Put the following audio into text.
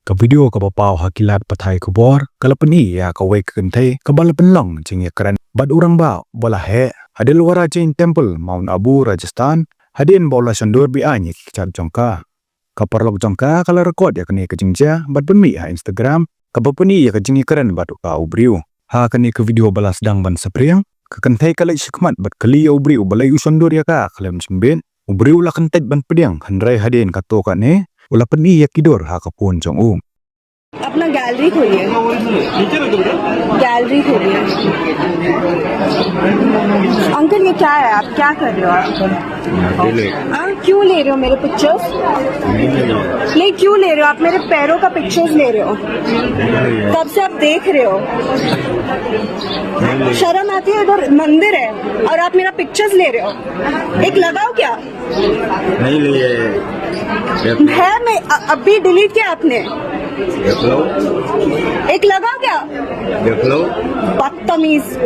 Ka video ka papau hakilat pathai kubor kalapani ya ka wek Kynthei ka balapan long jing kran bad urang ba bola he Dilwara Jain Temple Mount Abu Rajasthan hadin bola sandur bi Ïaki Kjat Jong ka perlok jong ka kala record ya kani ka jingja bad penmi ha Instagram ka bapani ya ka jingi kran bad ka ubriu ha kani ka video balas dang ban sapriang ka Kynthei kala sikmat bad kali ubriu balai usandur ya ka khalem jimben ubriu la Kynthei ban pediang handrai hadin ka to ka ne उला पन्नी ये किधर हाँ कपून जोंगू अपना गैलरी खोलिए अंकल ये क्या है आप क्या कर रहे हो आप क्यों ले रहे हो मेरे पिक्चर्स नहीं क्यों ले रहे हो आप मेरे पैरों का पिक्चर्स ले रहे हो कब से आप देख रहे हो शर्म आती है इधर मंदिर है और आप मेरा पिक्चर्स ले रहे हो एक लगाओ क्या नहीं लिए है मैं अभी डिलीट किया आपने देख लो एक लगाओ क्या देख लो बदतमीज